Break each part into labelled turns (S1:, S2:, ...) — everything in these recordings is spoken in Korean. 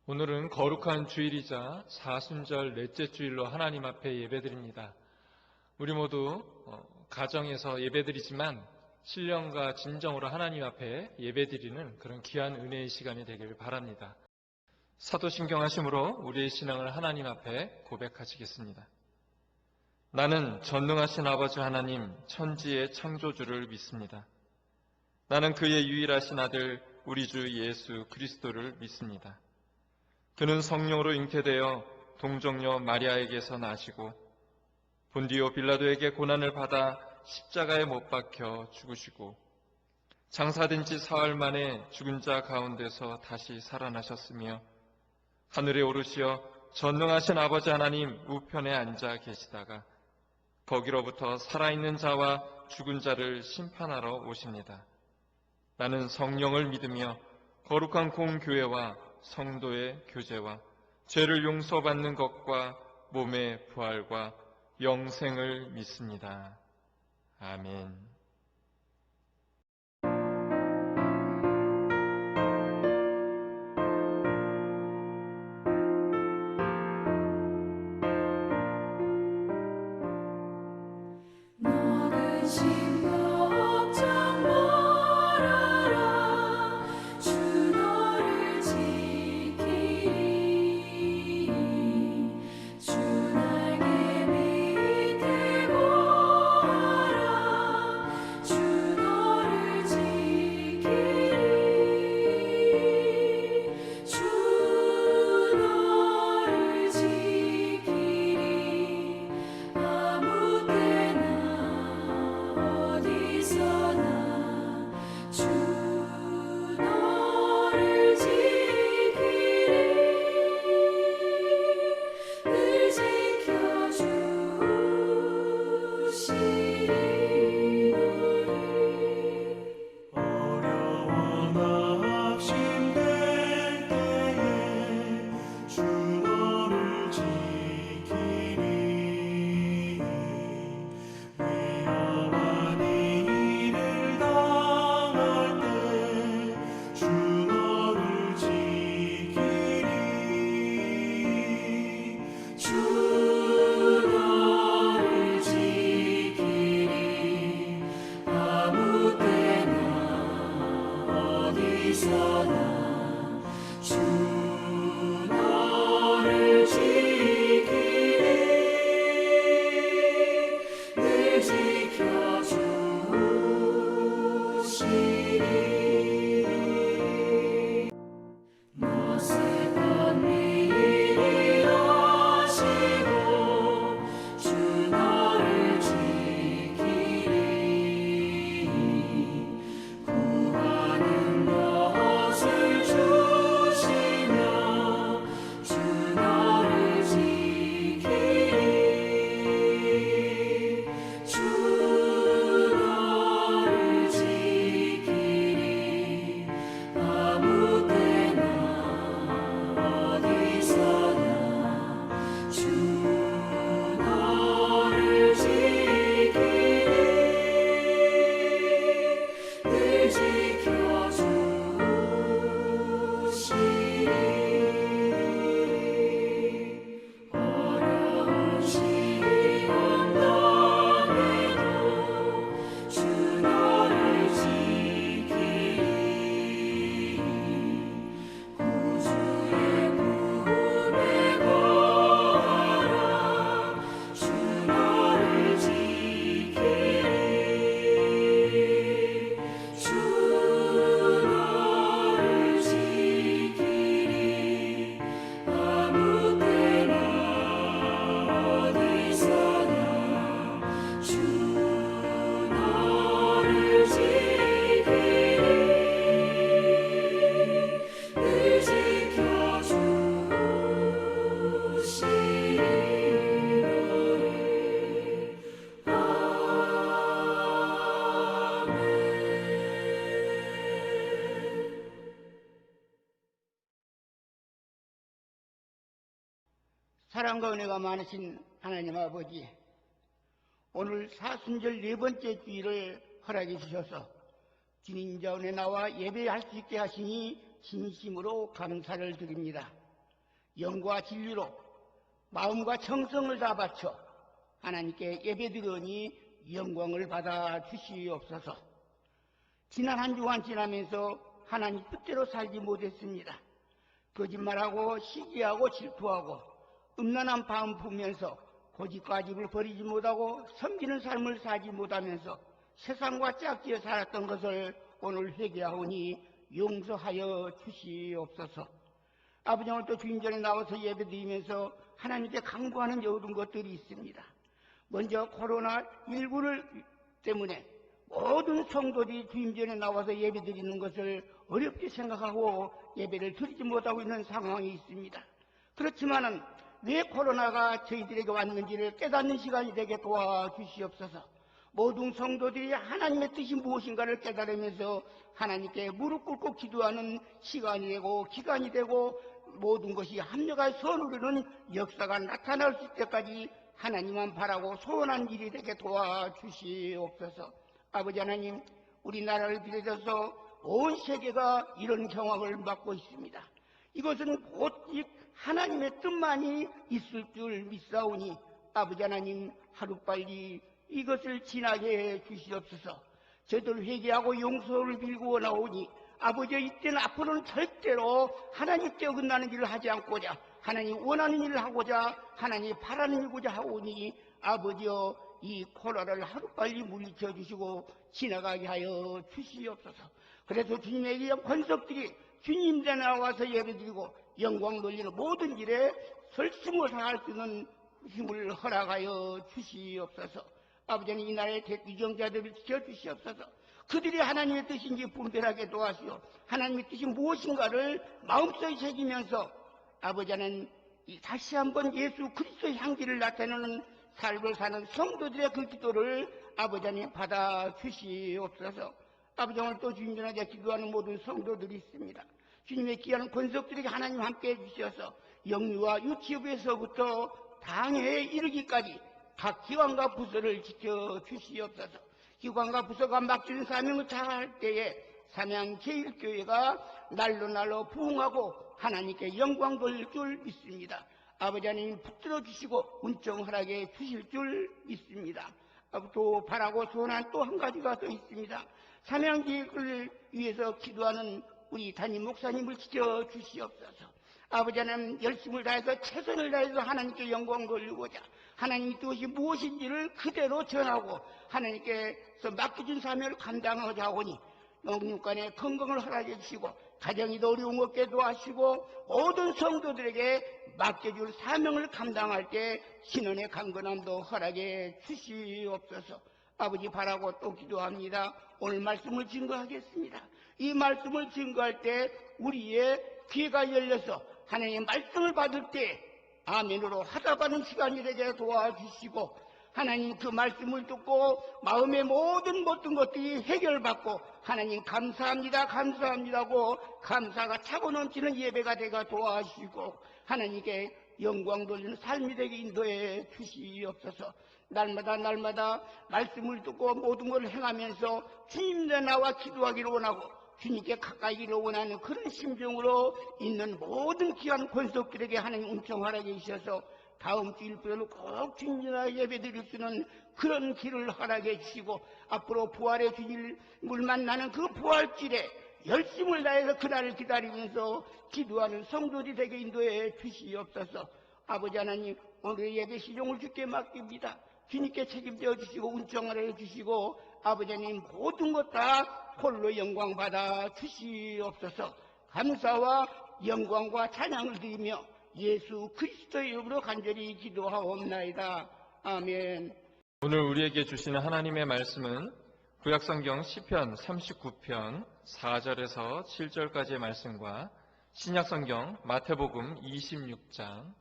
S1: 오늘은 거룩한 주일이자 사순절 넷째 주일로 하나님 앞에 예배드립니다. 우리 모두 가정에서 예배드리지만 신령과 진정으로 하나님 앞에 예배드리는 그런 귀한 은혜의 시간이 되길 바랍니다. 사도신경 하심으로 우리의 신앙을 하나님 앞에 고백하시겠습니다. 나는 전능하신 아버지 하나님 천지의 창조주를 믿습니다. 나는 그의 유일하신 아들 우리 주 예수 그리스도를 믿습니다. 그는 성령으로 잉태되어 동정녀 마리아에게서 나시고 본디오 빌라도에게 고난을 받아 십자가에 못 박혀 죽으시고 장사된 지 사흘 만에 죽은 자 가운데서 다시 살아나셨으며 하늘에 오르시어 전능하신 아버지 하나님 우편에 앉아 계시다가 거기로부터 살아있는 자와 죽은 자를 심판하러 오십니다. 나는 성령을 믿으며 거룩한 공교회와 성도의 교제와 죄를 용서받는 것과 몸의 부활과 영생을 믿습니다. 아멘.
S2: 사랑과 은혜가 많으신 하나님 아버지, 오늘 사순절 네 번째 주일을 허락해 주셔서 주님 자원에 나와 예배할 수 있게 하시니 진심으로 감사를 드립니다. 영과 진리로 마음과 정성을 다 바쳐 하나님께 예배드리니 영광을 받아 주시옵소서. 지난 한 주간 지나면서 하나님 뜻대로 살지 못했습니다. 거짓말하고 시기하고 질투하고 음란한 마음 품면서 고집과집을 버리지 못하고 섬기는 삶을 살지 못하면서 세상과 짝지어 살았던 것을 오늘 회개하오니 용서하여 주시옵소서. 아버지, 오늘 또 주님 전에 나와서 예배드리면서 하나님께 강구하는 모든 것들이 있습니다. 먼저 코로나19를 때문에 모든 성도들이 주님 전에 나와서 예배드리는 것을 어렵게 생각하고 예배를 드리지 못하고 있는 상황이 있습니다. 그렇지만은 왜 코로나가 저희들에게 왔는지를 깨닫는 시간이 되게 도와주시옵소서. 모든 성도들이 하나님의 뜻이 무엇인가를 깨달으면서 하나님께 무릎 꿇고 기도하는 시간이 되고 기간이 되고 모든 것이 합력해서 누리는 역사가 나타날 수 있을 때까지 하나님만 바라고 소원한 일이 되게 도와주시옵소서. 아버지 하나님, 우리나라를 비롯해서 온 세계가 이런 경황을 맞고 있습니다. 이것은 오직 하나님의 뜻만이 있을 줄 믿사오니 아버지 하나님, 하루빨리 이것을 지나게 해 주시옵소서. 저들 회개하고 용서를 빌고 원하오니 아버지, 이때는 앞으로는 절대로 하나님께 어긋나는 일을 하지 않고자 하나님 원하는 일을 하고자 하나님 바라는 일고자 하오니 아버지여, 이 코로나를 하루빨리 물리쳐 주시고 지나가게 하여 주시옵소서. 그래서 주님의 귀한 권석들이 주님 전에 나와서 예배드리고 영광 돌리는 모든 일에 설심을 당할 수 있는 힘을 허락하여 주시옵소서. 아버지는 이 나라의 위정자들을 지켜주시옵소서. 그들이 하나님의 뜻인지 분별하게 도와주시오. 하나님의 뜻이 무엇인가를 마음속에 새기면서 아버지는 다시 한번 예수 그리스도의 향기를 나타내는 삶을 사는 성도들의 그 기도를 아버지 하나님 받아 주시옵소서. 아버지, 오늘 또 주님 전에 기도하는 모든 성도들이 있습니다. 주님의 귀한 권속들에게 하나님 함께 해주셔서 영유아 유치부에서부터 당회에 이르기까지 각 기관과 부서를 지켜주시옵소서. 기관과 부서가 맡기는 사명을 다할 때에 삼양제일교회가 날로 부흥하고 하나님께 영광 돌릴 줄 믿습니다. 아버지 하나님 붙들어 주시고 운정 허락해 주실 줄 믿습니다. 또 바라고 소원한 또 한 가지가 더 있습니다. 삼양교회를 위해서 기도하는 우리 담임 목사님을 지켜주시옵소서. 아버지 하나님, 열심을 다해서 최선을 다해서 하나님께 영광 돌리고자 하나님의 뜻이 무엇인지를 그대로 전하고 하나님께서 맡겨준 사명을 감당하고자 하오니 영육간의 건강을 허락해 주시고 가정이 더 어려움 없게 도와주시고 모든 성도들에게 맡겨줄 사명을 감당할 때 신원의 강건함도 허락해 주시옵소서. 아버지, 바라고 또 기도합니다. 오늘 말씀을 증거하겠습니다. 이 말씀을 증거할 때 우리의 귀가 열려서 하나님의 말씀을 받을 때 아멘으로 화답하는 시간이 되게 도와주시고 하나님 그 말씀을 듣고 마음의 모든 것들이 해결받고 하나님 감사합니다 감사합니다고 감사가 차고 넘치는 예배가 되게 도와주시고 하나님께 영광 돌리는 삶이 되게 인도해 주시옵소서. 날마다 말씀을 듣고 모든 것을 행하면서 주님께 나와 기도하기를 원하고 주님께 가까이 이르기를 원하는 그런 심정으로 있는 모든 귀한 권속들에게 하나님 은총 허락해 주셔서 다음 주일부터는 꼭 주님과 예배드릴 수 있는 그런 길을 허락해 주시고 앞으로 부활의 주님을 만나는 그 부활길에 열심을 다해서 그날을 기다리면서 기도하는 성도들이 되게 인도해 주시옵소서. 아버지 하나님, 오늘의 예배 시종을 주께 맡깁니다. 주님께 책임져 주시고 운정을 해주시고 아버지 하나님 모든 것 다 홀로 영광 받아 주시옵소서. 감사와 영광과 찬양을 드리며 예수 그리스도의 이름으로 간절히 기도하옵나이다. 아멘.
S1: 오늘 우리에게 주시는 하나님의 말씀은 구약성경 시편 39편 4절에서 7절까지의 말씀과 신약성경 마태복음 26장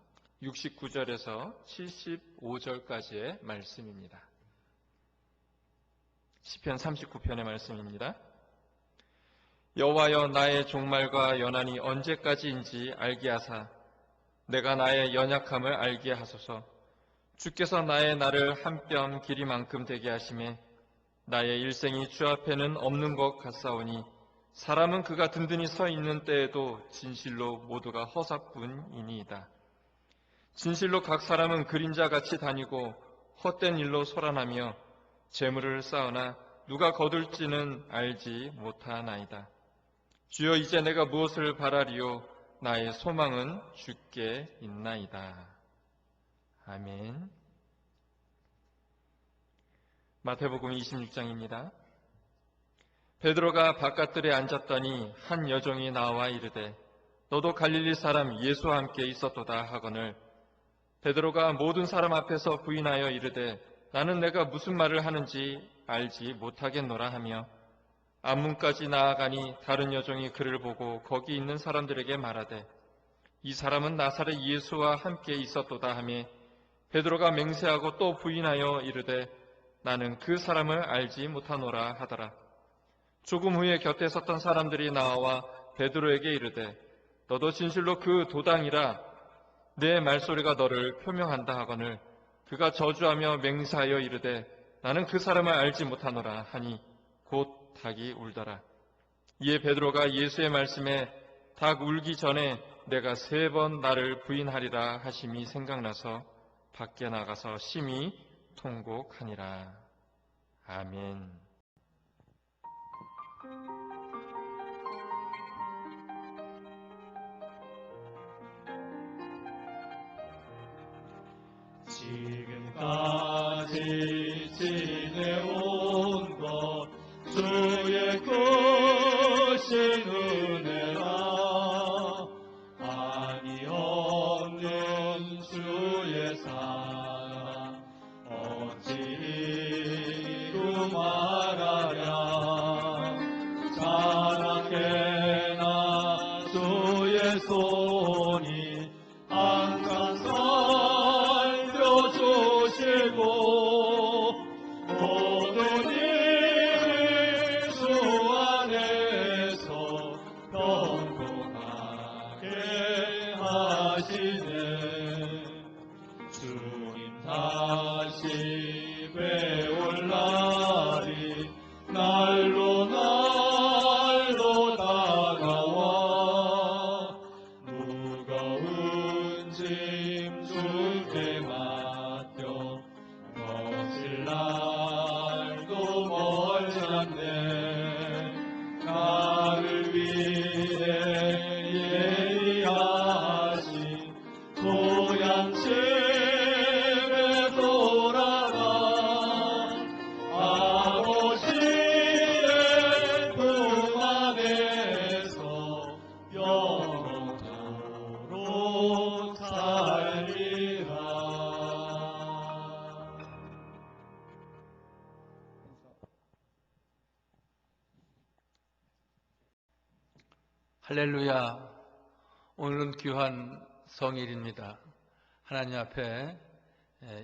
S1: 69절에서 75절까지의 말씀입니다. 시편 39편의 말씀입니다. 여호와여, 나의 종말과 연한이 언제까지인지 알게 하사 내가 나의 연약함을 알게 하소서. 주께서 나의 날을 한 뼘 길이만큼 되게 하시매 나의 일생이 주 앞에는 없는 것 같사오니 사람은 그가 든든히 서 있는 때에도 진실로 모두가 허사뿐이니이다. 진실로 각 사람은 그림자같이 다니고 헛된 일로 소란하며 재물을 쌓으나 누가 거둘지는 알지 못하나이다. 주여, 이제 내가 무엇을 바라리요? 나의 소망은 주께 있나이다. 아멘. 마태복음 26장입니다. 베드로가 바깥들에 앉았더니 한 여종이 나와 이르되 너도 갈릴리 사람 예수와 함께 있었도다 하거늘 베드로가 모든 사람 앞에서 부인하여 이르되 나는 내가 무슨 말을 하는지 알지 못하겠노라 하며 앞문까지 나아가니 다른 여종이 그를 보고 거기 있는 사람들에게 말하되 이 사람은 나사렛 예수와 함께 있었도다 하며 베드로가 맹세하고 또 부인하여 이르되 나는 그 사람을 알지 못하노라 하더라. 조금 후에 곁에 섰던 사람들이 나와 베드로에게 이르되 너도 진실로 그 도당이라 내 말소리가 너를 표명한다 하거늘 그가 저주하며 맹세하여 이르되 나는 그 사람을 알지 못하노라 하니 곧 닭이 울더라. 이에 베드로가 예수의 말씀에 닭 울기 전에 내가 3번 나를 부인하리라 하심이 생각나서 밖에 나가서 심히 통곡하니라. 아멘.
S3: 지금까지 지내온 것 주의 크신 은혜라 한이 없는 주의 사랑 어찌 이루 말하랴 자나깨나 주의 손이 항상 살펴주시고 모든 일을 주 안에서 평온하게 하시네. 주님 다시 배울 날이 날로 날로 다가와 무거운 짐 주께 맡겨 거칠 날도 멀지 않네. 나를 위해 예비하신 고향 집에 돌아가 아버지의 품 안에서 영원토록 살리라.
S4: 할렐루야. 오늘은 귀한 성일입니다. 하나님 앞에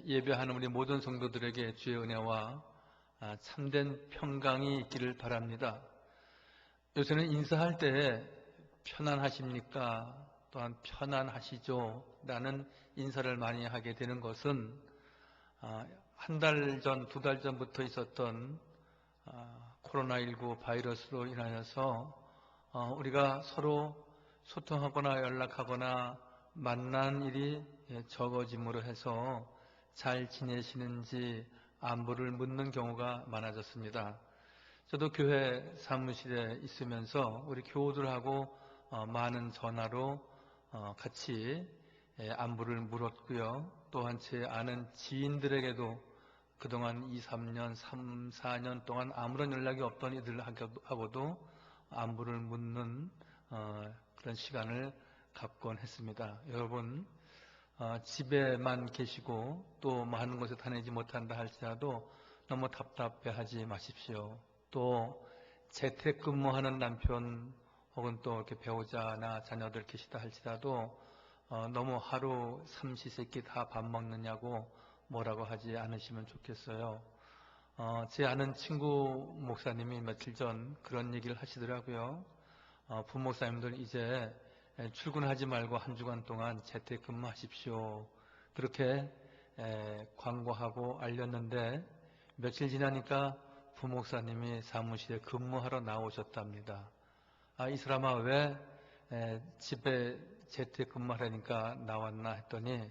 S4: 예배하는 우리 모든 성도들에게 주의 은혜와 참된 평강이 있기를 바랍니다. 요새는 인사할 때 편안하십니까? 또한 편안하시죠? 라는 인사를 많이 하게 되는 것은 한 달 전, 2달 전부터 있었던 코로나19 바이러스로 인하여서 우리가 서로 소통하거나 연락하거나 만난 일이 적어짐으로 해서 잘 지내시는지 안부를 묻는 경우가 많아졌습니다. 저도 교회 사무실에 있으면서 우리 교우들하고 많은 전화로 같이 안부를 물었고요. 또한 제 아는 지인들에게도 그동안 2, 3년, 3, 4년 동안 아무런 연락이 없던 이들하고도 안부를 묻는 그런 시간을 갖곤 했습니다. 여러분, 집에만 계시고 또 많은 곳에 다니지 못한다 할지라도 너무 답답해하지 마십시오. 또 재택근무하는 남편 혹은 또 이렇게 배우자나 자녀들 계시다 할지라도 너무 하루 삼시세끼 다 밥 먹느냐고 뭐라고 하지 않으시면 좋겠어요. 제 아는 친구 목사님이 며칠 전 그런 얘기를 하시더라고요. 부목사님들 이제 출근하지 말고 한 주간 동안 재택근무하십시오. 그렇게 광고하고 알렸는데 며칠 지나니까 부목사님이 사무실에 근무하러 나오셨답니다. 이 사람아 왜 집에 재택근무하라니까 나왔나 했더니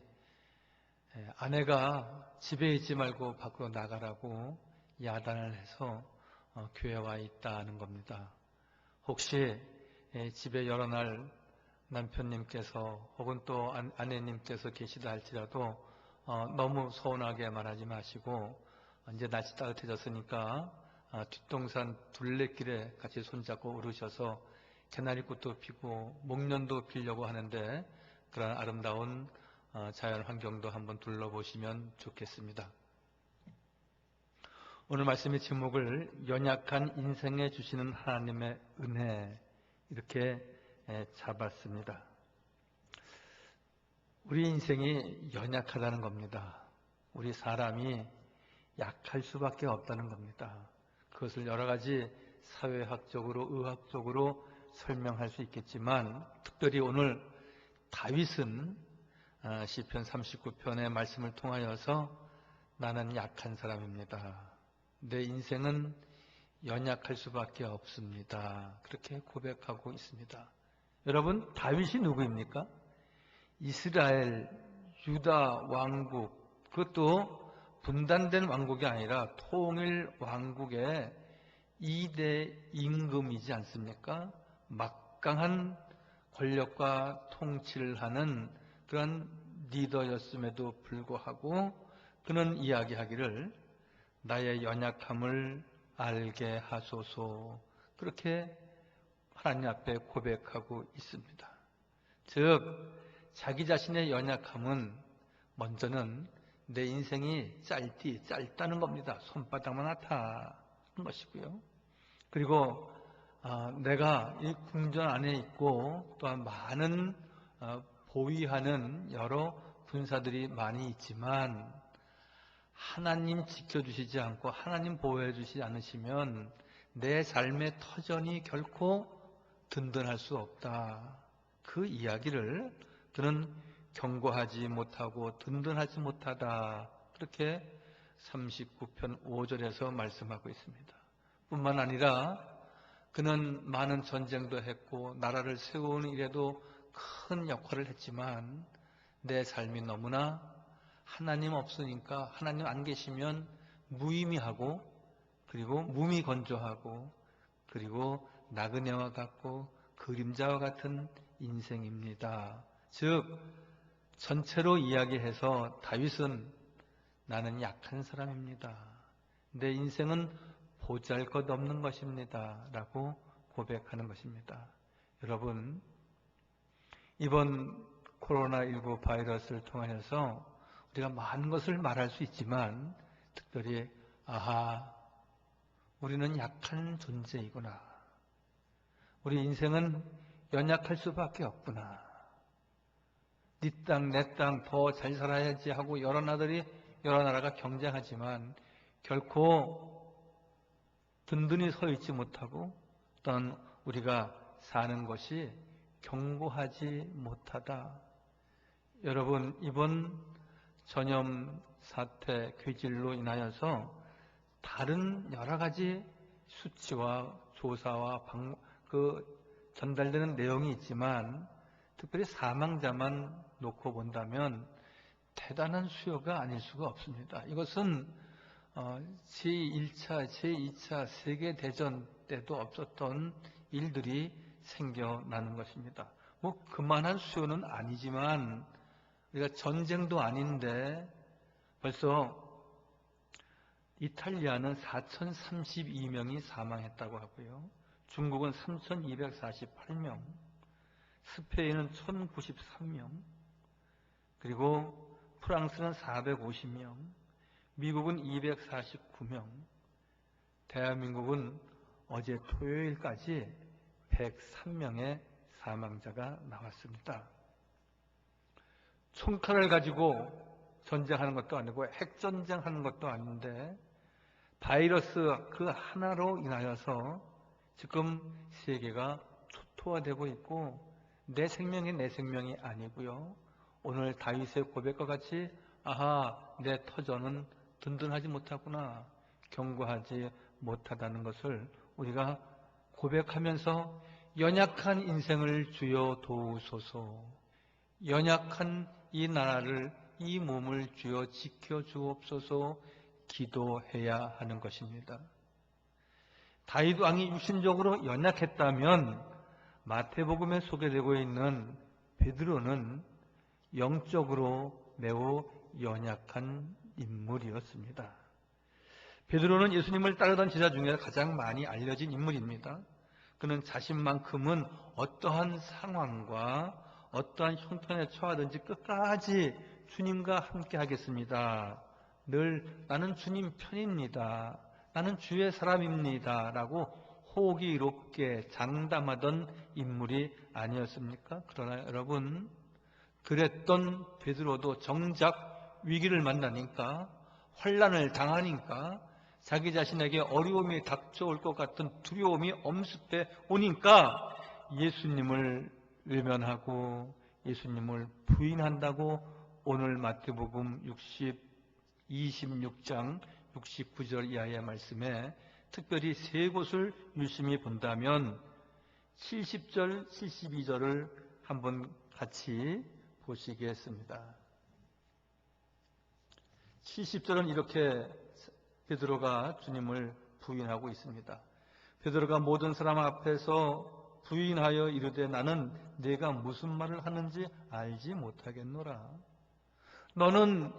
S4: 아내가 집에 있지 말고 밖으로 나가라고 야단을 해서 교회에 와 있다는 겁니다. 혹시 집에 여러 날 남편님께서 혹은 또 아내님께서 계시다 할지라도 너무 서운하게 말하지 마시고 이제 날씨 따뜻해졌으니까 뒷동산 둘레길에 같이 손잡고 오르셔서 개나리꽃도 피고 목련도 피려고 하는데 그런 아름다운 자연 환경도 한번 둘러보시면 좋겠습니다. 오늘 말씀의 제목을 연약한 인생에 주시는 하나님의 은혜 이렇게 잡았습니다. 우리 인생이 연약하다는 겁니다. 우리 사람이 약할 수밖에 없다는 겁니다. 그것을 여러 가지 사회학적으로 의학적으로 설명할 수 있겠지만 특별히 오늘 다윗은 시편 39편의 말씀을 통하여서 나는 약한 사람입니다. 내 인생은 연약할 수밖에 없습니다. 그렇게 고백하고 있습니다. 여러분, 다윗이 누구입니까? 이스라엘, 유다 왕국, 그것도 분단된 왕국이 아니라 통일 왕국의 2대 임금이지 않습니까? 막강한 권력과 통치를 하는 그런 리더였음에도 불구하고 그는 이야기하기를 나의 연약함을 알게 하소서 그렇게 하나님 앞에 고백하고 있습니다. 즉 자기 자신의 연약함은 먼저는 내 인생이 짧다는 겁니다. 손바닥만 하다는 것이고요. 그리고 내가 이 궁전 안에 있고 또한 많은 보위하는 여러 군사들이 많이 있지만 하나님 지켜주시지 않고 하나님 보호해 주시지 않으시면 내 삶의 터전이 결코 든든할 수 없다. 그 이야기를 그는 경고하지 못하고 든든하지 못하다. 그렇게 39편 5절에서 말씀하고 있습니다. 뿐만 아니라 그는 많은 전쟁도 했고 나라를 세우는 일에도 큰 역할을 했지만 내 삶이 너무나 하나님 없으니까 하나님 안 계시면 무의미하고 그리고 무미건조하고 그리고 나그네와 같고 그림자와 같은 인생입니다. 즉 전체로 이야기해서 다윗은 나는 약한 사람입니다. 내 인생은 보잘것없는 것입니다. 라고 고백하는 것입니다. 여러분, 이번 코로나19 바이러스를 통하여서 우리가 많은 것을 말할 수 있지만 특별히 우리는 약한 존재이구나. 우리 인생은 연약할 수밖에 없구나. 네 땅 내 땅 더 잘 살아야지 하고 여러 나라가 경쟁하지만 결코 든든히 서 있지 못하고 또한 우리가 사는 것이 견고하지 못하다. 여러분, 이번 전염 사태 괴질로 인하여서 다른 여러 가지 수치와 조사와 전달되는 내용이 있지만 특별히 사망자만 놓고 본다면 대단한 수요가 아닐 수가 없습니다. 이것은 제1차, 제2차 세계대전 때도 없었던 일들이 생겨나는 것입니다. 그만한 수요는 아니지만 우리가 전쟁도 아닌데 벌써 이탈리아는 4,032명이 사망했다고 하고요. 중국은 3,248명, 스페인은 1,093명, 그리고 프랑스는 450명, 미국은 249명, 대한민국은 어제 토요일까지 103명의 사망자가 나왔습니다. 총칼을 가지고 전쟁하는 것도 아니고 핵전쟁하는 것도 아닌데 바이러스 그 하나로 인하여서 지금 세계가 초토화되고 있고 내 생명이 아니고요. 오늘 다윗의 고백과 같이 내 터전은 든든하지 못하구나, 견고하지 못하다는 것을 우리가 고백하면서 연약한 인생을 주여 도우소서. 연약한 이 나라를, 이 몸을 주여 지켜주옵소서 기도해야 하는 것입니다. 다윗 왕이 육신적으로 연약했다면 마태복음에 소개되고 있는 베드로는 영적으로 매우 연약한 인물이었습니다. 베드로는 예수님을 따르던 제자 중에 가장 많이 알려진 인물입니다. 그는 자신만큼은 어떠한 상황과 어떠한 형편에 처하든지 끝까지 주님과 함께 하겠습니다. 늘 나는 주님 편입니다. 나는 주의 사람입니다. 라고 호기롭게 장담하던 인물이 아니었습니까? 그러나 여러분, 그랬던 베드로도 정작 위기를 만나니까, 환난을 당하니까, 자기 자신에게 어려움이 닥쳐올 것 같은 두려움이 엄습해 오니까 예수님을 외면하고 예수님을 부인한다고 오늘 마태복음 26장 69절 이하의 말씀에 특별히 세 곳을 유심히 본다면 70절, 72절을 한번 같이 보시겠습니다. 70절은 이렇게 베드로가 주님을 부인하고 있습니다. 베드로가 모든 사람 앞에서 부인하여 이르되 나는 네가 무슨 말을 하는지 알지 못하겠노라. 너는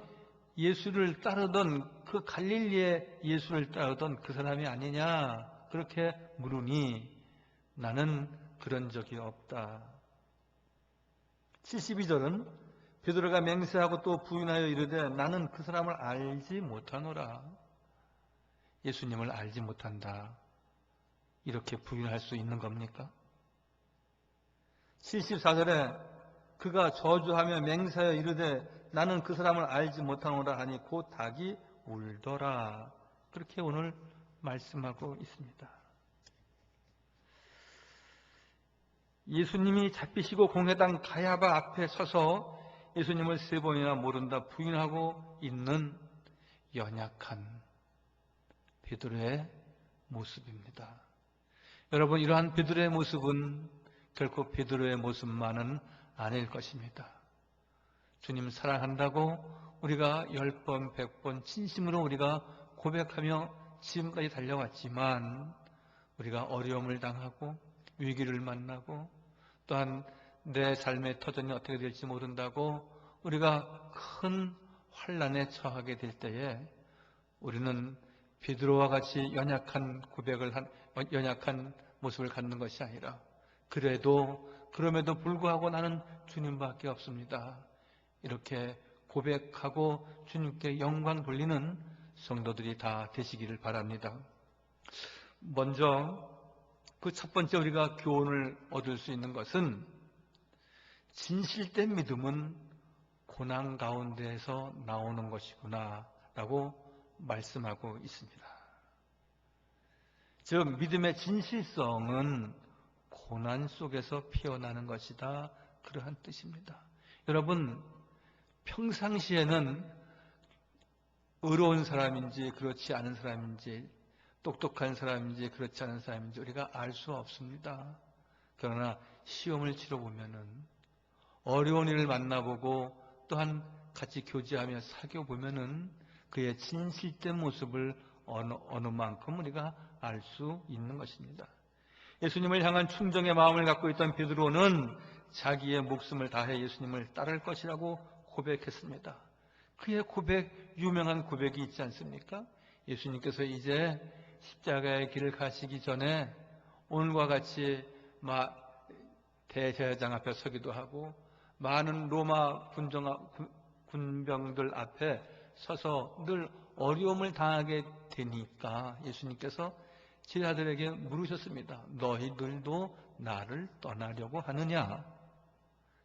S4: 예수를 따르던 그 갈릴리의 예수를 따르던 그 사람이 아니냐? 그렇게 물으니 나는 그런 적이 없다. 72절은 베드로가 맹세하고 또 부인하여 이르되 나는 그 사람을 알지 못하노라. 예수님을 알지 못한다. 이렇게 부인할 수 있는 겁니까? 74절에 그가 저주하며 맹세하여 이르되 나는 그 사람을 알지 못하노라 하니 곧 닭이 울더라. 그렇게 오늘 말씀하고 있습니다. 예수님이 잡히시고 공회당 가야바 앞에 서서 예수님을 세 번이나 모른다 부인하고 있는 연약한 베드로의 모습입니다. 여러분, 이러한 베드로의 모습은 결코 베드로의 모습만은 아닐 것입니다. 주님 사랑한다고 우리가 10번, 100번 진심으로 우리가 고백하며 지금까지 달려왔지만 우리가 어려움을 당하고 위기를 만나고 또한 내 삶의 터전이 어떻게 될지 모른다고 우리가 큰 환난에 처하게 될 때에 우리는 베드로와 같이 연약한 모습을 갖는 것이 아니라 그럼에도 불구하고 나는 주님밖에 없습니다. 이렇게 고백하고 주님께 영광 돌리는 성도들이 다 되시기를 바랍니다. 먼저 그 첫 번째 우리가 교훈을 얻을 수 있는 것은 진실된 믿음은 고난 가운데에서 나오는 것이구나 라고 말씀하고 있습니다. 즉 믿음의 진실성은 고난 속에서 피어나는 것이다, 그러한 뜻입니다. 여러분, 평상시에는 의로운 사람인지 그렇지 않은 사람인지 똑똑한 사람인지 그렇지 않은 사람인지 우리가 알 수 없습니다. 그러나 시험을 치러보면은 어려운 일을 만나보고 또한 같이 교제하며 사귀어보면은 그의 진실된 모습을 어느 만큼 우리가 알 수 있는 것입니다. 예수님을 향한 충정의 마음을 갖고 있던 베드로는 자기의 목숨을 다해 예수님을 따를 것이라고 고백했습니다. 그의 고백, 유명한 고백이 있지 않습니까? 예수님께서 이제 십자가의 길을 가시기 전에 오늘과 같이 대제사장 앞에 서기도 하고 많은 로마 군병들 앞에 서서 늘 어려움을 당하게 되니까 예수님께서 제자들에게 물으셨습니다. 너희들도 나를 떠나려고 하느냐?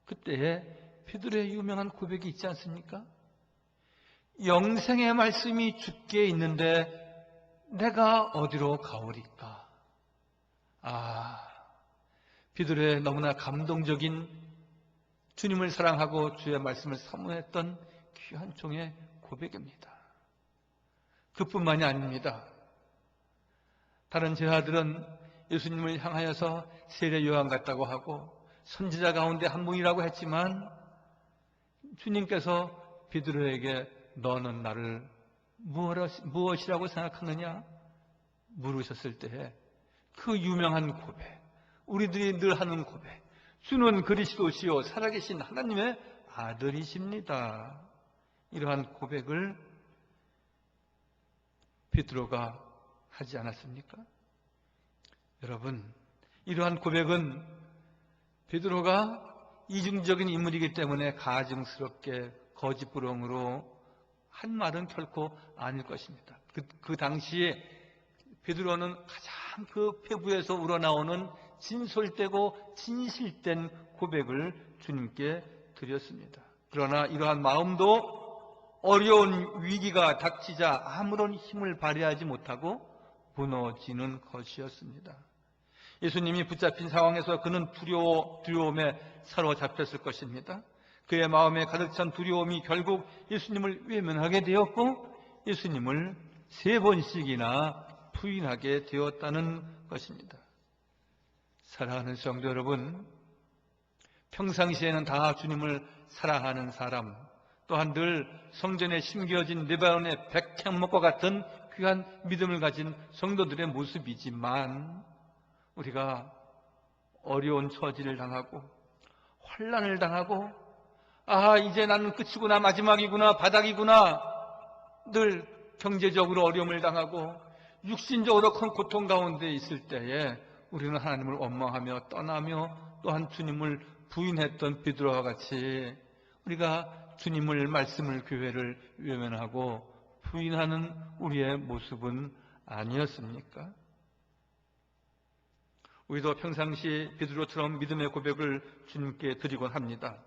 S4: 그때에 베드로의 유명한 고백이 있지 않습니까? 영생의 말씀이 주께 있는데 내가 어디로 가오리까? 베드로의 너무나 감동적인 주님을 사랑하고 주의 말씀을 사모했던 귀한 종의 고백입니다. 그뿐만이 아닙니다. 다른 제자들은 예수님을 향하여서 세례 요한 같다고 하고 선지자 가운데 한 분이라고 했지만 주님께서 베드로에게 너는 나를 무엇이라고 생각하느냐 물으셨을 때에 그 유명한 고백, 우리들이 늘 하는 고백, 주는 그리스도시요 살아계신 하나님의 아들이십니다. 이러한 고백을 베드로가 하지 않았습니까? 여러분, 이러한 고백은 베드로가 이중적인 인물이기 때문에 가증스럽게 거짓부렁으로 한 말은 결코 아닐 것입니다. 그 당시에 베드로는 가장 그 폐부에서 우러나오는 진솔되고 진실된 고백을 주님께 드렸습니다. 그러나 이러한 마음도 어려운 위기가 닥치자 아무런 힘을 발휘하지 못하고 무너지는 것이었습니다. 예수님이 붙잡힌 상황에서 그는 두려움에 사로잡혔을 것입니다. 그의 마음에 가득 찬 두려움이 결국 예수님을 외면하게 되었고 예수님을 3번씩이나 부인하게 되었다는 것입니다. 사랑하는 성도 여러분, 평상시에는 다 주님을 사랑하는 사람, 또한 늘 성전에 심겨진 레바논의 백향목과 같은 귀한 믿음을 가진 성도들의 모습이지만 우리가 어려운 처지를 당하고 환난을 당하고 이제 나는 끝이구나, 마지막이구나, 바닥이구나, 늘 경제적으로 어려움을 당하고 육신적으로 큰 고통 가운데 있을 때에 우리는 하나님을 원망하며 떠나며 또한 주님을 부인했던 베드로와 같이 우리가 주님을, 말씀을, 교회를 외면하고 부인하는 우리의 모습은 아니었습니까? 우리도 평상시 베드로처럼 믿음의 고백을 주님께 드리곤 합니다.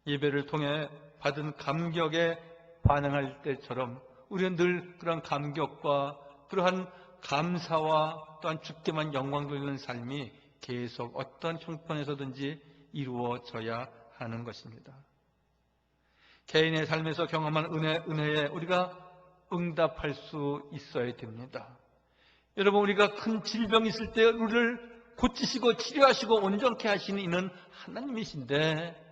S4: 예배를 통해 받은 감격에 반응할 때처럼 우리는 늘 그런 감격과 그러한 감사와 또한 주께만 영광 돌리는 삶이 계속 어떤 형편에서든지 이루어져야 하는 것입니다. 개인의 삶에서 경험한 은혜에 우리가 응답할 수 있어야 됩니다. 여러분, 우리가 큰 질병이 있을 때 우리를 고치시고 치료하시고 온전케 하시는 이는 하나님이신데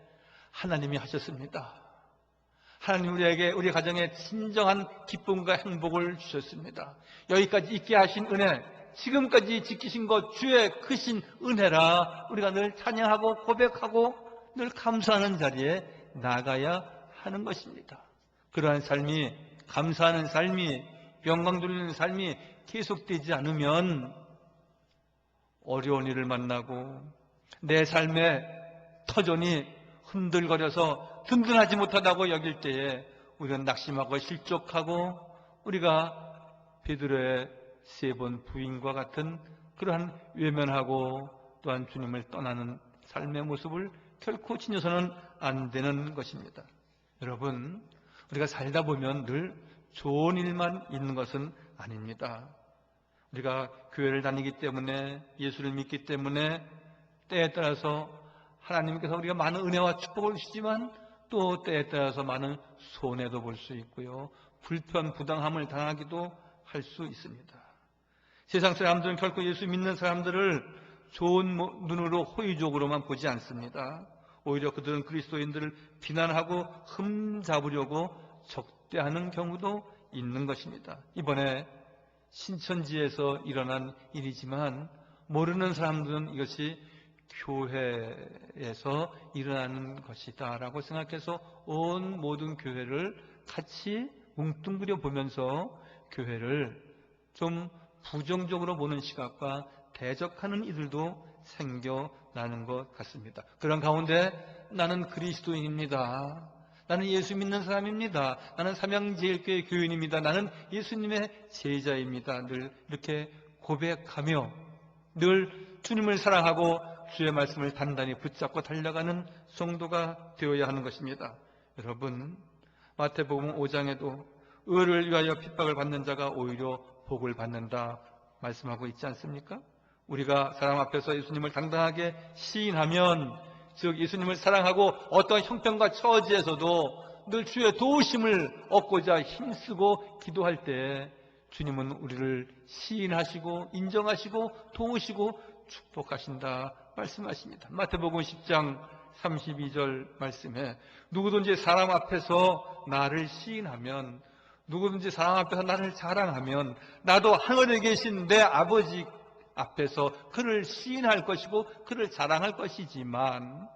S4: 하나님이 하셨습니다. 하나님 우리에게, 우리 가정에 진정한 기쁨과 행복을 주셨습니다. 여기까지 있게 하신 은혜, 지금까지 지키신 것 주의 크신 은혜라 우리가 늘 찬양하고 고백하고 늘 감사하는 자리에 나가야 하는 것입니다. 그러한 삶이, 감사하는 삶이, 영광 돌리는 삶이 계속되지 않으면 어려운 일을 만나고 내 삶의 터전이 흔들거려서 든든하지 못하다고 여길 때에 우리가 낙심하고 실족하고 우리가 베드로의 3번 부인과 같은 그러한 외면하고 또한 주님을 떠나는 삶의 모습을 결코 지녀서는 안 되는 것입니다. 여러분, 우리가 살다 보면 늘 좋은 일만 있는 것은 아닙니다. 우리가 교회를 다니기 때문에, 예수를 믿기 때문에 때에 따라서 하나님께서 우리가 많은 은혜와 축복을 주시지만 또 때에 따라서 많은 손해도 볼 수 있고요, 불편부당함을 당하기도 할 수 있습니다. 세상 사람들은 결코 예수 믿는 사람들을 좋은 눈으로 호의적으로만 보지 않습니다. 오히려 그들은 그리스도인들을 비난하고 흠잡으려고 적대하는 경우도 있는 것입니다. 이번에 신천지에서 일어난 일이지만 모르는 사람들은 이것이 교회에서 일어나는 것이다 라고 생각해서 온 모든 교회를 같이 뭉뚱그려 보면서 교회를 좀 부정적으로 보는 시각과 대적하는 이들도 생겨나는 것 같습니다. 그런 가운데 나는 그리스도인입니다, 나는 예수 믿는 사람입니다, 나는 삼양제일교회 교인입니다, 나는 예수님의 제자입니다, 늘 이렇게 고백하며 늘 주님을 사랑하고 주의 말씀을 단단히 붙잡고 달려가는 성도가 되어야 하는 것입니다. 여러분, 마태복음 5장에도 의를 위하여 핍박을 받는 자가 오히려 복을 받는다 말씀하고 있지 않습니까? 우리가 사람 앞에서 예수님을 당당하게 시인하면, 즉 예수님을 사랑하고 어떤 형편과 처지에서도 늘 주의 도우심을 얻고자 힘쓰고 기도할 때 주님은 우리를 시인하시고 인정하시고 도우시고 축복하신다 말씀하십니다. 마태복음 10장 32절 말씀에 누구든지 사람 앞에서 나를 시인하면, 누구든지 사람 앞에서 나를 자랑하면 나도 하늘에 계신 내 아버지 앞에서 그를 시인할 것이고 그를 자랑할 것이지만,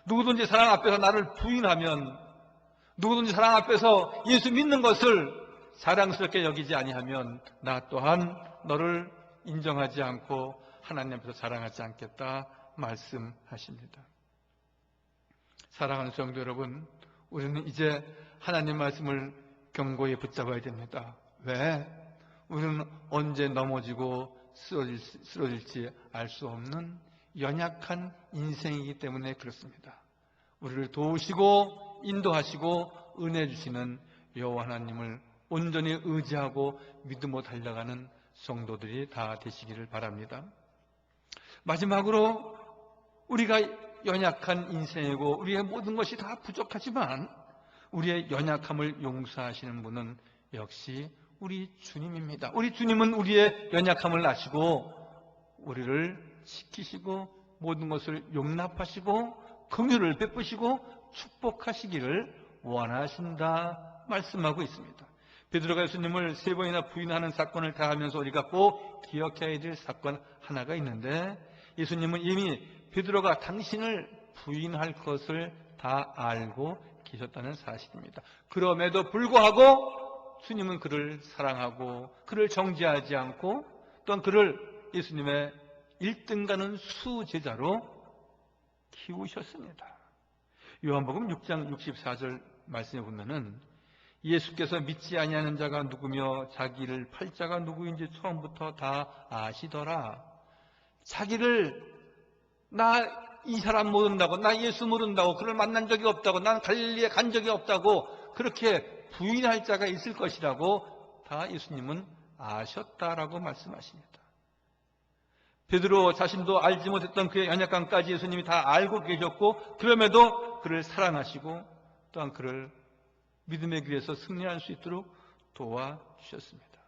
S4: 누구든지 사람 앞에서 나를 부인하면, 누구든지 사람 앞에서 예수 믿는 것을 자랑스럽게 여기지 아니하면 나 또한 너를 인정하지 않고 하나님 앞에서 자랑하지 않겠다 말씀하십니다. 사랑하는 성도 여러분, 우리는 이제 하나님 말씀을 견고히 붙잡아야 됩니다. 왜? 우리는 언제 넘어지고 쓰러질지 알 수 없는 연약한 인생이기 때문에 그렇습니다. 우리를 도우시고 인도하시고 은혜 주시는 여호와 하나님을 온전히 의지하고 믿음으로 달려가는 성도들이 다 되시기를 바랍니다. 마지막으로 우리가 연약한 인생이고 우리의 모든 것이 다 부족하지만 우리의 연약함을 용서하시는 분은 역시 우리 주님입니다. 우리 주님은 우리의 연약함을 아시고 우리를 지키시고 모든 것을 용납하시고 긍휼을 베푸시고 축복하시기를 원하신다 말씀하고 있습니다. 베드로가 예수님을 3번이나 부인하는 사건을 다하면서 우리가 꼭 기억해야 될 사건 하나가 있는데, 예수님은 이미 베드로가 당신을 부인할 것을 다 알고 계셨다는 사실입니다. 그럼에도 불구하고 주님은 그를 사랑하고 그를 정죄하지 않고 또한 그를 예수님의 1등 가는 수제자로 키우셨습니다. 요한복음 6장 64절 말씀에 보면은 예수께서 믿지 아니하는 자가 누구며 자기를 팔 자가 누구인지 처음부터 다 아시더라. 자기를 나 이 사람 모른다고, 나 예수 모른다고, 그를 만난 적이 없다고, 난 갈릴리에 간 적이 없다고 그렇게 부인할 자가 있을 것이라고 다 예수님은 아셨다라고 말씀하십니다. 베드로 자신도 알지 못했던 그의 연약함까지 예수님이 다 알고 계셨고 그럼에도 그를 사랑하시고 또한 그를 믿음의 길에서 승리할 수 있도록 도와주셨습니다.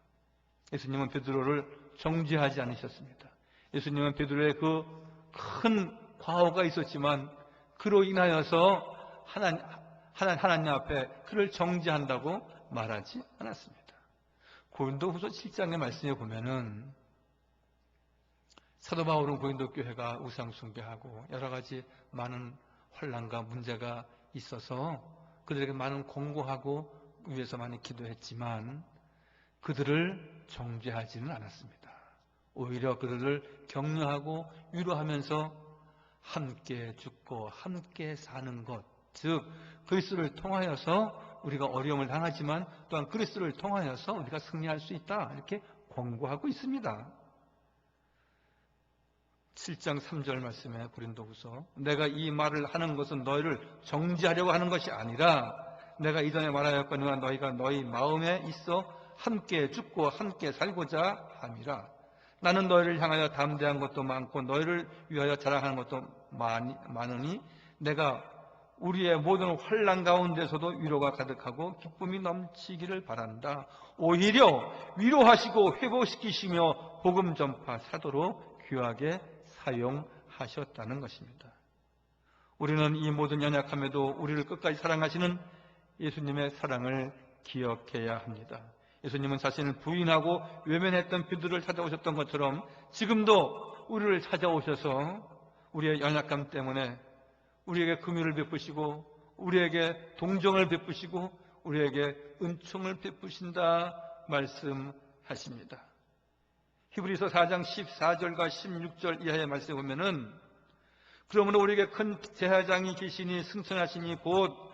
S4: 예수님은 베드로를 정죄하지 않으셨습니다. 예수님은 베드로의 그 큰 과오가 있었지만 그로 인하여서 하나님 앞에 그를 정죄한다고 말하지 않았습니다. 고린도후서 7장의 말씀에 보면은 사도 바울은 고린도 교회가 우상 숭배하고 여러 가지 많은 혼란과 문제가 있어서 그들에게 많은 공고하고 위해서 많이 기도했지만 그들을 정죄하지는 않았습니다. 오히려 그들을 격려하고 위로하면서 함께 죽고 함께 사는 것, 즉 그리스도를 통하여서 우리가 어려움을 당하지만 또한 그리스도를 통하여서 우리가 승리할 수 있다 이렇게 권고하고 있습니다. 7장 3절 말씀에 고린도후서 내가 이 말을 하는 것은 너희를 정죄하려고 하는 것이 아니라 내가 이전에 말하였거니와 너희가 너희 마음에 있어 함께 죽고 함께 살고자 함이라. 나는 너희를 향하여 담대한 것도 많고 너희를 위하여 자랑하는 것도 많으니 내가 우리의 모든 환난 가운데서도 위로가 가득하고 기쁨이 넘치기를 바란다. 오히려 위로하시고 회복시키시며 복음 전파 사도로 귀하게 사용하셨다는 것입니다. 우리는 이 모든 연약함에도 우리를 끝까지 사랑하시는 예수님의 사랑을 기억해야 합니다. 예수님은 자신을 부인하고 외면했던 베드로를 찾아오셨던 것처럼 지금도 우리를 찾아오셔서 우리의 연약함 때문에 우리에게 긍휼을 베푸시고 우리에게 동정을 베푸시고 우리에게 은총을 베푸신다 말씀하십니다. 히브리서 4장 14절과 16절 이하의 말씀에 보면은 그러므로 우리에게 큰 제사장이 계시니 승천하시니 곧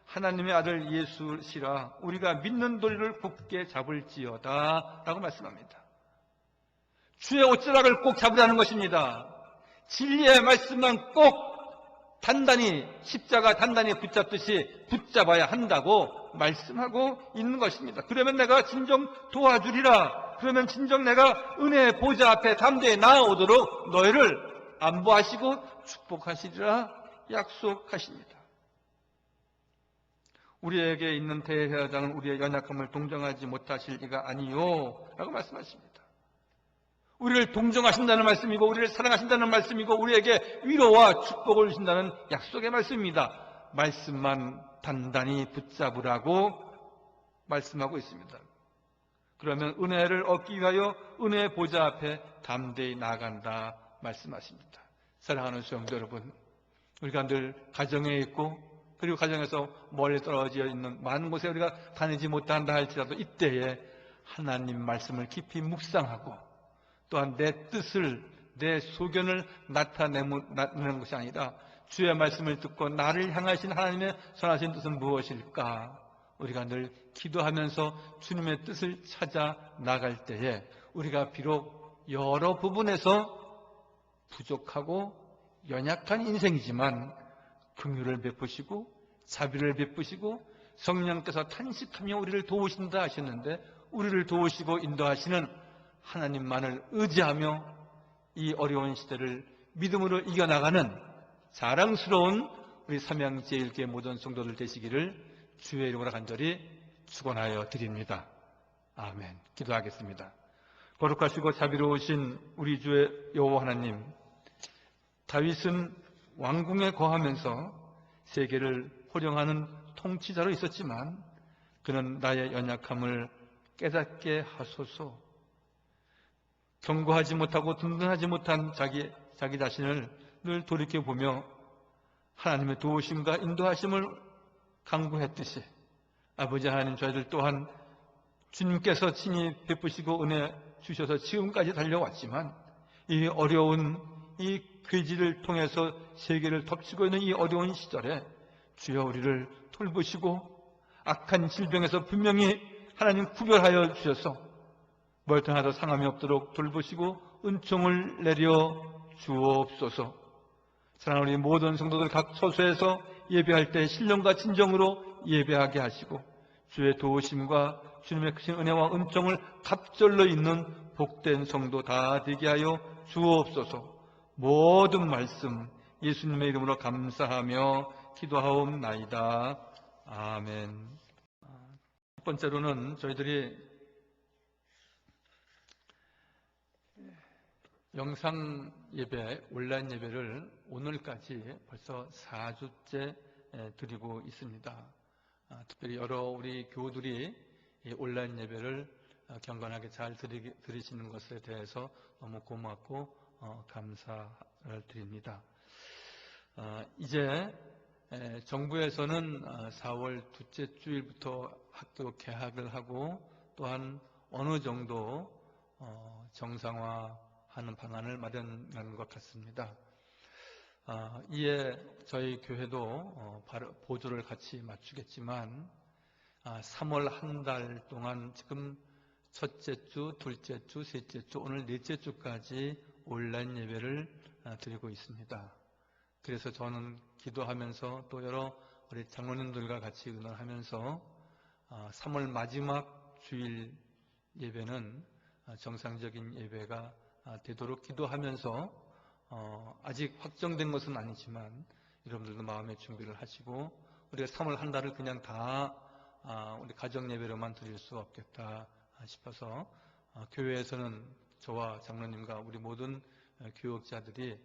S4: 하나님의 아들 예수시라. 우리가 믿는 도리를 굳게 잡을지어다 라고 말씀합니다. 주의 옷자락을 꼭 잡으라는 것입니다. 진리의 말씀만 꼭 단단히 십자가 단단히 붙잡듯이 붙잡아야 한다고 말씀하고 있는 것입니다. 그러면 내가 진정 도와주리라. 그러면 진정 내가 은혜의 보좌 앞에 담대히 나아오도록 너희를 안보하시고 축복하시리라 약속하십니다. 우리에게 있는 대제사장은 우리의 연약함을 동정하지 못하실 이가 아니요 라고 말씀하십니다. 우리를 동정하신다는 말씀이고 우리를 사랑하신다는 말씀이고 우리에게 위로와 축복을 주신다는 약속의 말씀입니다. 말씀만 단단히 붙잡으라고 말씀하고 있습니다. 그러면 은혜를 얻기 위하여 은혜의 보좌 앞에 담대히 나아간다 말씀하십니다. 사랑하는 수영자 여러분, 우리가 늘 가정에 있고 그리고 가정에서 멀리 떨어져 있는 많은 곳에 우리가 다니지 못한다 할지라도 이때에 하나님 말씀을 깊이 묵상하고 또한 내 뜻을, 내 소견을 나타내는 것이 아니라 주의 말씀을 듣고 나를 향하신 하나님의 선하신 뜻은 무엇일까? 우리가 늘 기도하면서 주님의 뜻을 찾아 나갈 때에 우리가 비록 여러 부분에서 부족하고 연약한 인생이지만 긍휼을 베푸시고 자비를 베푸시고 성령께서 탄식하며 우리를 도우신다 하셨는데 우리를 도우시고 인도하시는 하나님만을 의지하며 이 어려운 시대를 믿음으로 이겨나가는 자랑스러운 우리 삼양제일교회 모든 성도들 되시기를 주의 이름으로 간절히 축원하여 드립니다. 아멘. 기도하겠습니다. 거룩하시고 자비로우신 우리 주의 여호와 하나님, 다윗은 왕궁에 거하면서 세계를 호령하는 통치자로 있었지만 그는 나의 연약함을 깨닫게 하소서. 견고하지 못하고 든든하지 못한 자기 자신을 늘 돌이켜보며 하나님의 도우심과 인도하심을 강구했듯이 아버지 하나님 저희들 또한 주님께서 친히 베푸시고 은혜 주셔서 지금까지 달려왔지만 이 어려운 이 괴지를 통해서 세계를 덮치고 있는 이 어려운 시절에 주여 우리를 돌보시고 악한 질병에서 분명히 하나님 구별하여 주셔서 멀쩡하다 상함이 없도록 돌보시고 은총을 내려 주옵소서. 사랑하는 우리 모든 성도들 각 처소에서 예배할 때 신령과 진정으로 예배하게 하시고 주의 도우심과 주님의 크신 은혜와 은총을 갑절로 있는 복된 성도 다 되게 하여 주옵소서. 모든 말씀 예수님의 이름으로 감사하며 기도하옵나이다. 아멘. 첫 번째로는 저희들이 영상 예배, 온라인 예배를 오늘까지 벌써 4주째 드리고 있습니다. 특별히 여러 우리 교우들이 이 온라인 예배를 경건하게 잘 드리시는 것에 대해서 너무 고맙고 감사를 드립니다. 이제 정부에서는 4월 둘째 주일부터 학교 개학을 하고 또한 어느 정도 정상화하는 방안을 마련한 것 같습니다. 이에 저희 교회도 보조를 같이 맞추겠지만 3월 한 달 동안 지금 첫째 주, 둘째 주, 셋째 주, 오늘 넷째 주까지 온라인 예배를 드리고 있습니다. 그래서 저는 기도하면서 또 여러 우리 장로님들과 같이 의논하면서 3월 마지막 주일 예배는 정상적인 예배가 되도록 기도하면서 아직 확정된 것은 아니지만 여러분들도 마음의 준비를 하시고 우리가 3월 한 달을 그냥 다 우리 가정 예배로만 드릴 수 없겠다 싶어서 교회에서는 저와 장로님과 우리 모든 교역자들이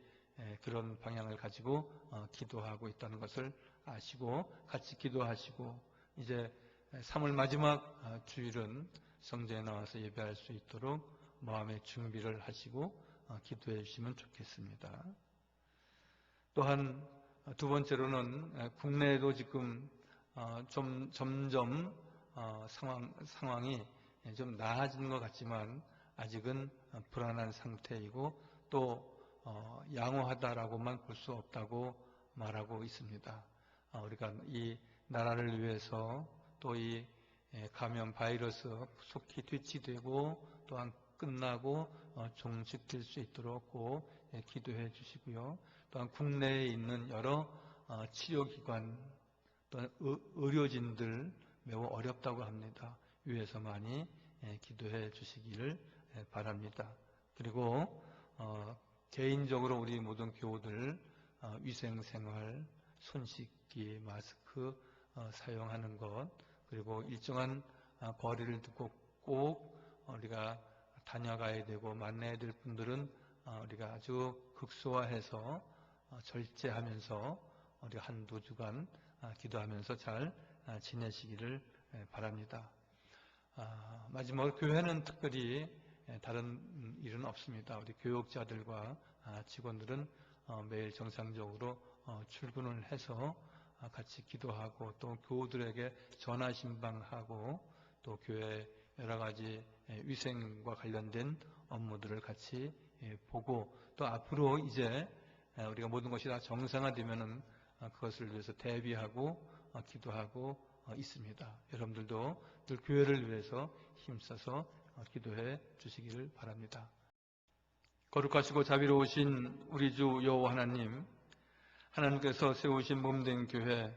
S4: 그런 방향을 가지고 기도하고 있다는 것을 아시고 같이 기도하시고 이제 3월 마지막 주일은 성전에 나와서 예배할 수 있도록 마음의 준비를 하시고 기도해 주시면 좋겠습니다. 또한 두 번째로는 국내에도 지금 점점 상황이 좀 나아지는 것 같지만 아직은 불안한 상태이고 또 양호하다라고만 볼 수 없다고 말하고 있습니다. 우리가 이 나라를 위해서 또 이 감염 바이러스 속히 퇴치되고 또한 끝나고 종식될 수 있도록 꼭 기도해 주시고요. 또한 국내에 있는 여러 치료기관 또한 의료진들 매우 어렵다고 합니다. 위에서 많이 기도해 주시기를 바랍니다. 그리고 개인적으로 우리 모든 교우들 위생생활, 손 씻기, 마스크 사용하는 것, 그리고 일정한 거리를 두고 꼭 우리가 다녀가야 되고 만나야 될 분들은 우리가 아주 극소화해서 절제하면서 우리가 한두 주간 기도하면서 잘 지내시기를 바랍니다. 마지막으로 교회는 특별히 다른 일은 없습니다. 우리 교육자들과 직원들은 매일 정상적으로 출근을 해서 같이 기도하고 또 교우들에게 전화 신방하고 또 교회 여러 가지 위생과 관련된 업무들을 같이 보고 또 앞으로 이제 우리가 모든 것이 다 정상화되면은 그것을 위해서 대비하고 기도하고 있습니다. 여러분들도 늘 교회를 위해서 힘써서 기도해 주시기를 바랍니다. 거룩하시고 자비로우신 우리 주 여호와 하나님, 하나님께서 세우신 몸된 교회,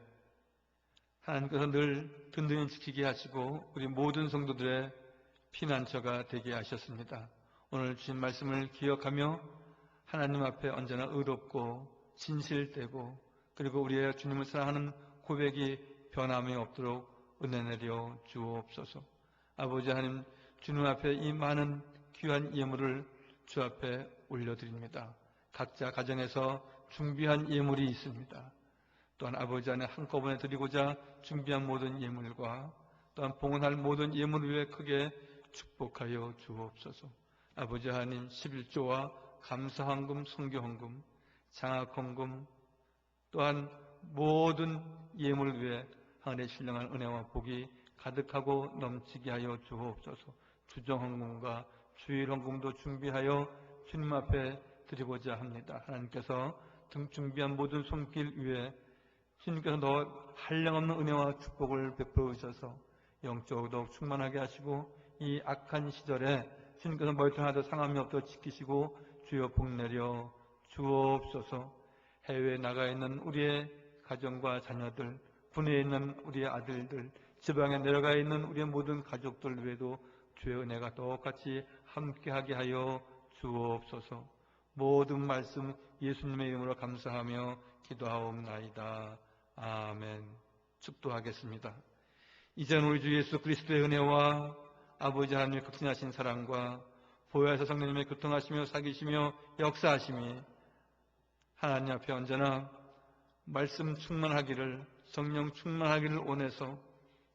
S4: 하나님께서 늘 든든히 지키게 하시고 우리 모든 성도들의 피난처가 되게 하셨습니다. 오늘 주신 말씀을 기억하며 하나님 앞에 언제나 의롭고 진실되고 그리고 우리의 주님을 사랑하는 고백이 변함이 없도록 은혜 내려 주옵소서. 아버지 하나님, 주님 앞에 이 많은 귀한 예물을 주 앞에 올려드립니다. 각자 가정에서 준비한 예물이 있습니다. 또한 아버지 안에 한꺼번에 드리고자 준비한 모든 예물과 또한 봉헌할 모든 예물 위에 크게 축복하여 주옵소서. 아버지 하나님, 11조와 감사헌금, 성교헌금, 장학헌금 또한 모든 예물 위에 하늘의 신령한 은혜와 복이 가득하고 넘치게 하여 주옵소서. 주정헌금과 주일헌금도 준비하여 주님 앞에 드리고자 합니다. 하나님께서 등 준비한 모든 손길 위에 주님께서 더 한량없는 은혜와 축복을 베풀어 주셔서 영적으로 더욱 충만하게 하시고 이 악한 시절에 주님께서 멀쩡하도 상함이 없도록 지키시고 주여 복 내려 주옵소서. 해외에 나가 있는 우리의 가정과 자녀들, 군에 있는 우리의 아들들, 지방에 내려가 있는 우리의 모든 가족들 외에도 주의 은혜가 똑같이 함께하게 하여 주옵소서. 모든 말씀 예수님의 이름으로 감사하며 기도하옵나이다. 아멘. 축도하겠습니다. 이제는 우리 주 예수 그리스도의 은혜와 아버지 하나님의 극진하신 사랑과 보혜하사 성령님의 교통하시며 사귀시며 역사하심이 하나님 앞에 언제나 말씀 충만하기를, 성령 충만하기를 원해서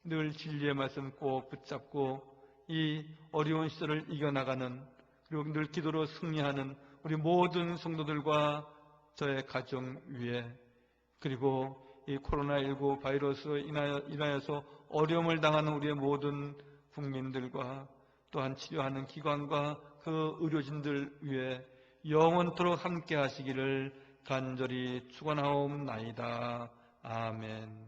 S4: 늘 진리의 말씀 꼭 붙잡고 이 어려운 시절을 이겨나가는, 그리고 늘 기도로 승리하는 우리 모든 성도들과 저의 가정 위에, 그리고 이 코로나19 바이러스로 인하여서 어려움을 당하는 우리의 모든 국민들과 또한 치료하는 기관과 그 의료진들 위해 영원토록 함께 하시기를 간절히 축원하옵나이다. 아멘.